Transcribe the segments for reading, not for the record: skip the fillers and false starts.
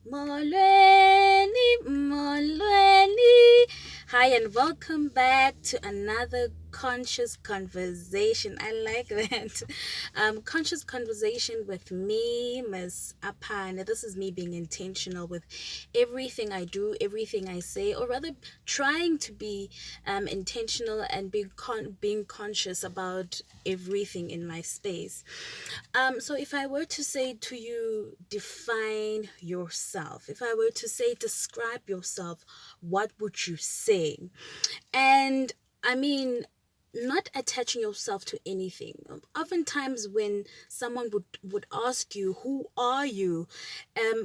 Molweni, molweni. Hi, and welcome back to another conscious conversation. I like that. Conscious conversation with me, Miss Apana. This is me being intentional with everything I do, everything I say, or rather trying to be intentional and being conscious about everything in my space. So if I were to say to you, define yourself, if I were to say, describe yourself, what would you say? And I mean, not attaching yourself to anything. Oftentimes, when someone would ask you, "Who are you?"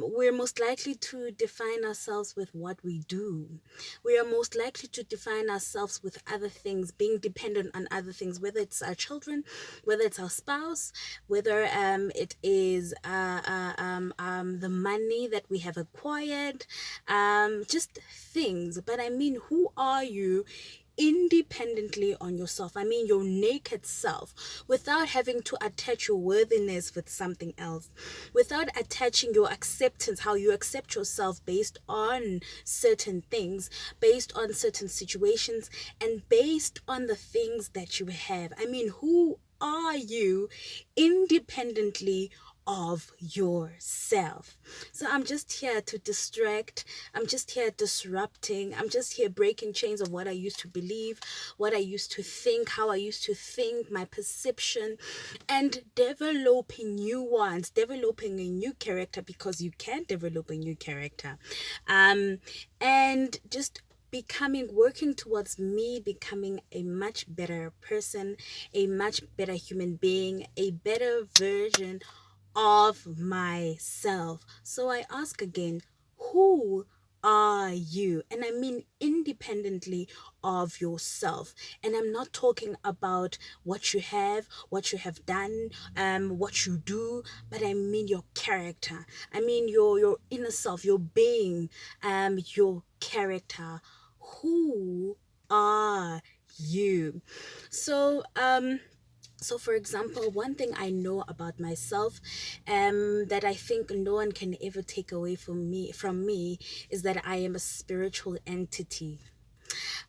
we're most likely to define ourselves with what we do. We are most likely to define ourselves with other things, being dependent on other things, whether it's our children, whether it's our spouse, whether it is the money that we have acquired, just things. But I mean, who are you independently on yourself? I mean, your naked self, without having to attach your worthiness with something else, without attaching your acceptance, how you accept yourself based on certain things, based on certain situations, and based on the things that you have. I mean, who are you independently of yourself? So I'm just here to distract. I'm just here disrupting. I'm just here breaking chains of what I used to believe, what I used to think, how I used to think, my perception, and developing new ones, developing a new character, because you can develop a new character. And just working towards me becoming a much better person, a much better human being, a better version of myself. So I ask again, who are you? And I mean independently of yourself. And I'm not talking about what you have, what you have done, what you do, but I mean your character. I mean your inner self, your being, your character. Who are you? So so, for example, one thing I know about myself, that I think no one can ever take away from me, is that I am a spiritual entity.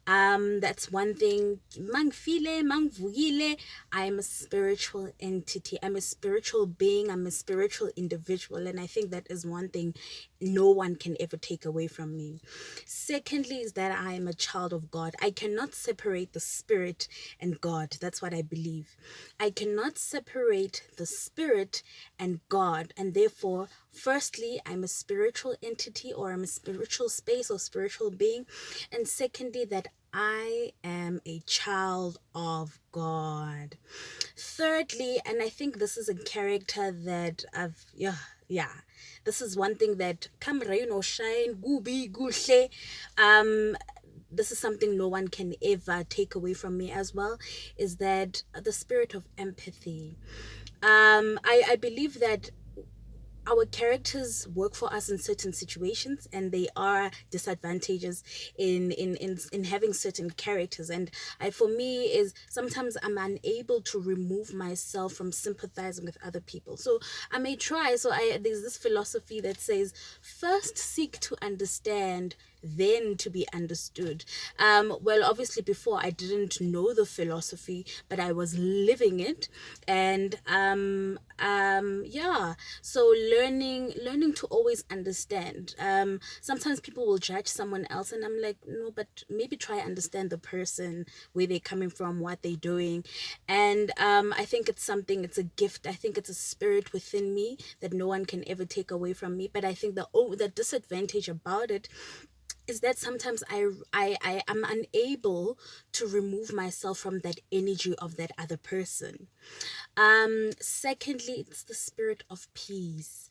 That's one thing. Mangfile, mangvuyile. I am a spiritual entity. I'm a spiritual being. I'm a spiritual individual, and I think that is one thing no one can ever take away from me. Secondly, is that I am a child of God. I cannot separate the spirit and God. That's what I believe. I cannot separate the spirit and God, and therefore, firstly, I'm a spiritual entity, or I'm a spiritual space or spiritual being, and secondly, that I am a child of God. Thirdly, and I think this is a character that yeah, this is one thing that come rain or shine, gubi gushe, this is something no one can ever take away from me as well, is that the spirit of empathy. I believe that our characters work for us in certain situations, and they are disadvantages in having certain characters. And for me, is sometimes I'm unable to remove myself from sympathizing with other people. So I may try. So there's this philosophy that says, first seek to understand, then to be understood. Well, obviously before I didn't know the philosophy, but I was living it. And yeah, so learning to always understand. Sometimes people will judge someone else, and I'm like, no, but maybe try understand the person, where they're coming from, what they're doing. And I think it's a gift. I think it's a spirit within me that no one can ever take away from me. But I think the disadvantage about it is that sometimes I am unable to remove myself from that energy of that other person. Secondly, it's the spirit of peace.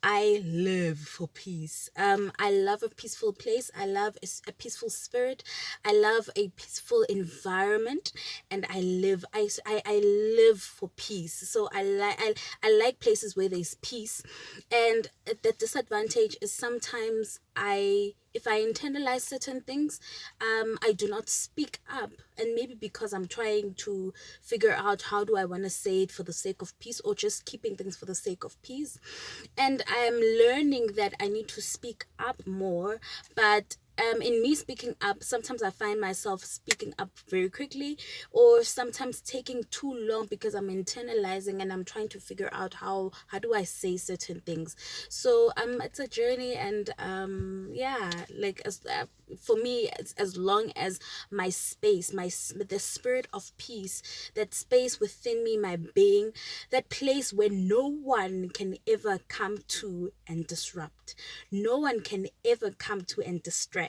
I live for peace. I love a peaceful place. I love a peaceful spirit. I love a peaceful environment, and I live for peace. So I like places where there's peace, and the disadvantage is sometimes if I internalize certain things, I do not speak up. And maybe because I'm trying to figure out how do I want to say it for the sake of peace, or just keeping things for the sake of peace. And I am learning that I need to speak up more. But in me speaking up, sometimes I find myself speaking up very quickly, or sometimes taking too long because I'm internalizing and I'm trying to figure out how do I say certain things. So it's a journey, and yeah, like for me, as long as my space, the spirit of peace, that space within me, my being, that place where no one can ever come to and disrupt, no one can ever come to and distract.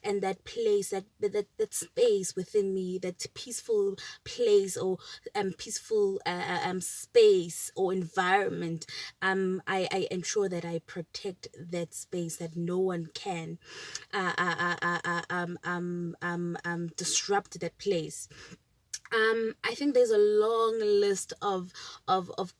And that place, that space within me, that peaceful place, or peaceful space or environment, I ensure that I protect that space, that no one can disrupt that place. I think there's a long list of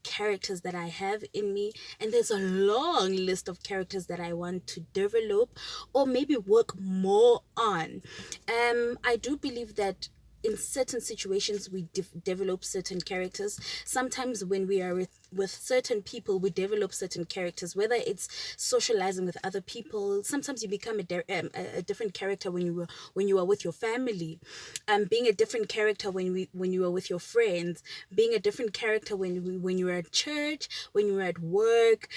characters that I have in me, and there's a long list of characters that I want to develop or maybe work more on. I do believe that in certain situations we develop certain characters. Sometimes when we are with certain people, we develop certain characters, whether it's socializing with other people. Sometimes you become a different character when you are with your family, being a different character when you are with your friends, being a different character when you're at church, when you're at work.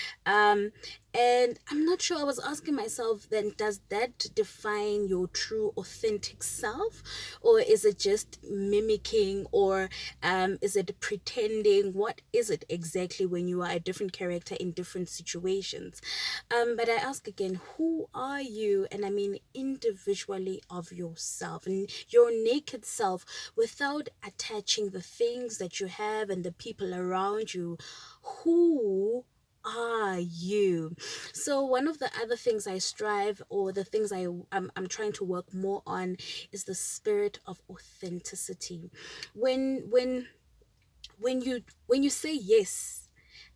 And I'm not sure, I was asking myself then, does that define your true authentic self, or is it just mimicking, or is it pretending? What is it exactly when you are a different character in different situations? But I ask again, who are you? And I mean individually of yourself and your naked self, without attaching the things that you have and the people around you. Who are you? So one of the other things I strive, or the things I'm trying to work more on, is the spirit of authenticity. When you say yes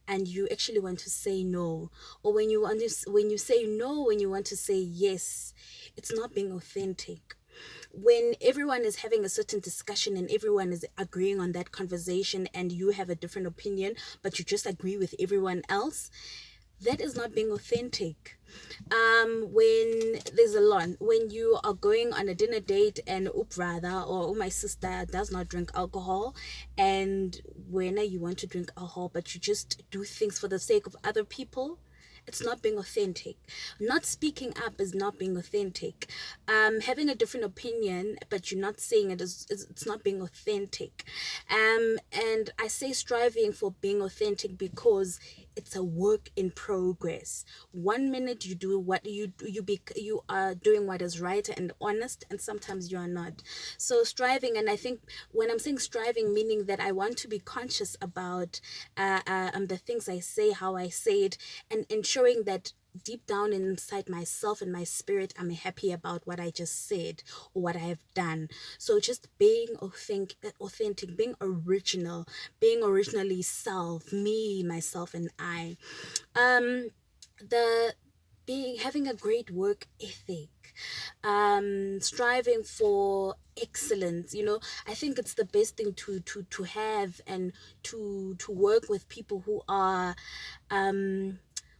and you actually want to say no, or when you say no when you want to say yes, it's not being authentic. When everyone is having a certain discussion and everyone is agreeing on that conversation, and you have a different opinion but you just agree with everyone else, that is not being authentic. When there's a lot, when you are going on a dinner date and brother or my sister does not drink alcohol, and when you want to drink alcohol but you just do things for the sake of other people, it's not being authentic. Not speaking up is not being authentic. Having a different opinion but you're not saying it it's not being authentic. And I say striving for being authentic because it's a work in progress. One minute you do what you are doing what is right and honest, and sometimes you are not. So striving, and I think when I'm saying striving, meaning that I want to be conscious about the things I say, how I say it, and ensuring that deep down inside myself and my spirit, I'm happy about what I just said or what I have done. So just being authentic, being original, being originally self, me, myself, and I. The being having a great work ethic, striving for excellence. I think it's the best thing to have, and to work with people who are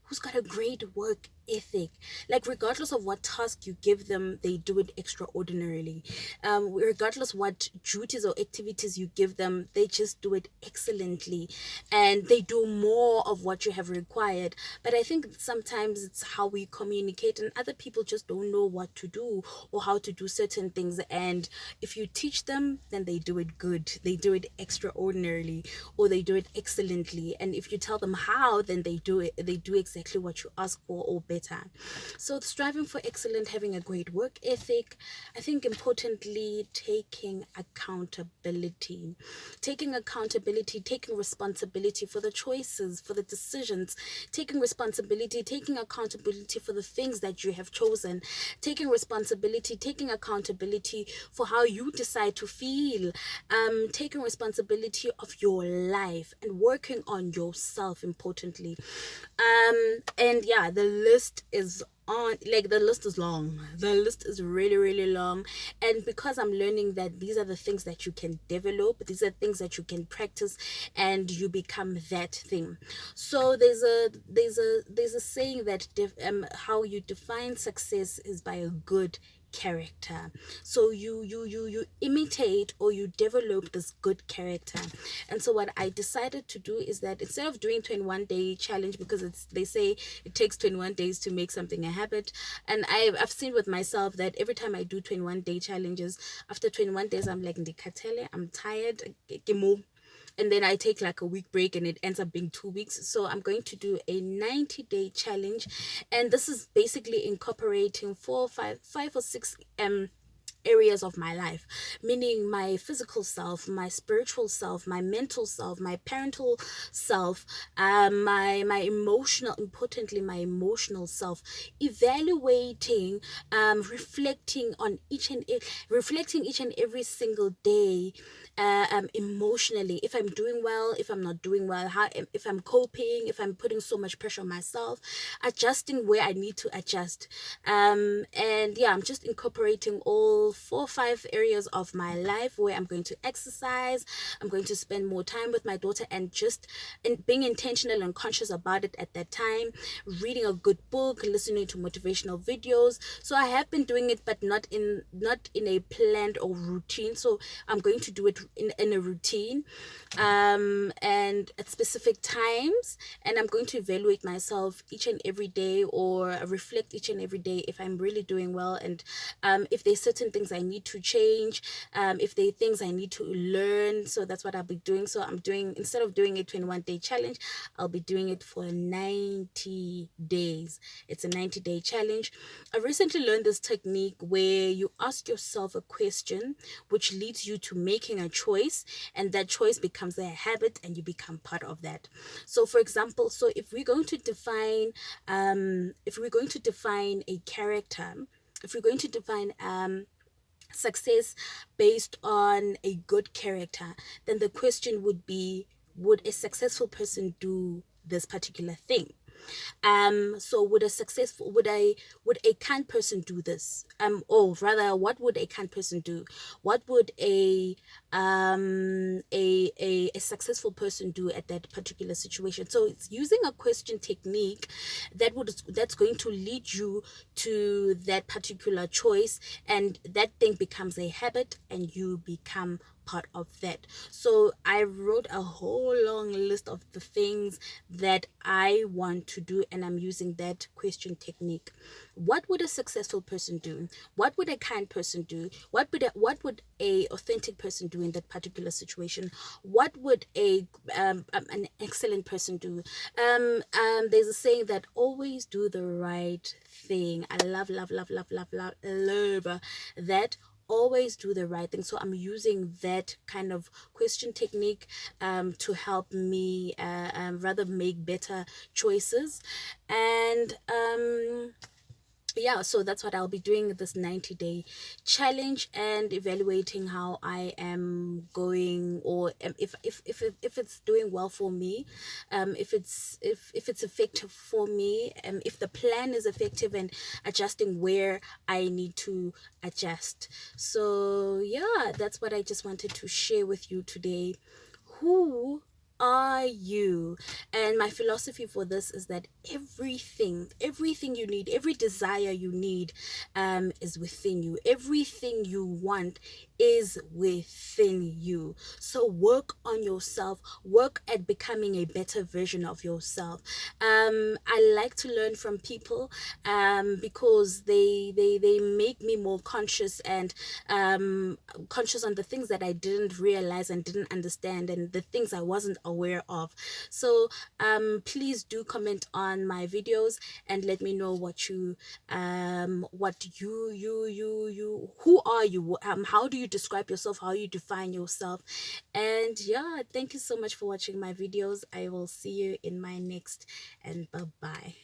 who's got a great work ethic. Like, regardless of what task you give them, they do it extraordinarily. Regardless what duties or activities you give them, they just do it excellently, and they do more of what you have required. But I think sometimes it's how we communicate, and other people just don't know what to do or how to do certain things. And if you teach them, then they do it good, they do it extraordinarily, or they do it excellently. And if you tell them how, then they do exactly what you ask for, or better. So striving for excellence, having a great work ethic. I think importantly, taking accountability, taking responsibility for the choices, for the decisions, taking responsibility, taking accountability for the things that you have chosen, taking responsibility, taking accountability for how you decide to feel, taking responsibility of your life, and working on yourself, importantly. And yeah, the list is on, like, the list is long. The list is really, really long. And because I'm learning that these are the things that you can develop, these are things that you can practice, and you become that thing. So there's a saying that how you define success is by a good character. So you imitate, or you develop this good character. And so what I decided to do is that instead of doing 21-day challenge, because they say it takes 21 days to make something a habit, and I've seen with myself that every time I do 21-day challenges, after 21 days I'm like, ndikhathele, I'm tired, and then I take like a week break and it ends up being 2 weeks. So I'm going to do a 90-day challenge, and this is basically incorporating five or six areas of my life, meaning my physical self, my spiritual self, my mental self, my parental self, my emotional, importantly my emotional self, evaluating, reflecting each and every single day, emotionally, if I'm doing well, if I'm not doing well, if I'm coping, if I'm putting so much pressure on myself, adjusting where I need to adjust. And yeah, I'm just incorporating all 4 or 5 areas of my life where I'm going to exercise, I'm going to spend more time with my daughter, and just being intentional and conscious about it at that time, reading a good book, listening to motivational videos. So I have been doing it, but not in a planned or routine. So I'm going to do it in a routine, and at specific times, and I'm going to evaluate myself each and every day, or reflect each and every day if I'm really doing well, and if there's certain things I need to change, if there are things I need to learn. So that's what I'll be doing. So I'm doing, instead of doing a 21-day challenge, I'll be doing it for 90 days. It's a 90-day challenge. I recently learned this technique where you ask yourself a question which leads you to making a choice, and that choice becomes a habit and you become part of that. So for example, so if we're going to define a character, if we're going to define success based on a good character, then the question would be, would a successful person do this particular thing? So would a kind person do this? Or rather, what would a kind person do? What would a successful person do at that particular situation? So it's using a question technique that's going to lead you to that particular choice, and that thing becomes a habit and you become part of that. So I wrote a whole long list of the things that I want to do, and I'm using that question technique. What would a successful person do? What would a kind person do? What would a authentic person do in that particular situation? What would an excellent person do? There's a saying that always do the right thing. I love that. Always do the right thing. So I'm using that kind of question technique to help me rather make better choices. And yeah, so that's what I'll be doing, this 90-day challenge, and evaluating how I am going, or if it's doing well for me, if it's effective for me, if the plan is effective, and adjusting where I need to adjust. So yeah, that's what I just wanted to share with you today. Who are you? And my philosophy for this is that everything you need, every desire you need, is within you. Everything you want is within you. So work on yourself, work at becoming a better version of yourself. I like to learn from people, because they make me more conscious, and conscious on the things that I didn't realize and didn't understand, and the things I wasn't aware of. So please do comment on my videos and let me know what you who are you, how do you describe yourself, how you define yourself. And yeah, thank you so much for watching my videos. I will see you in my next, and bye bye.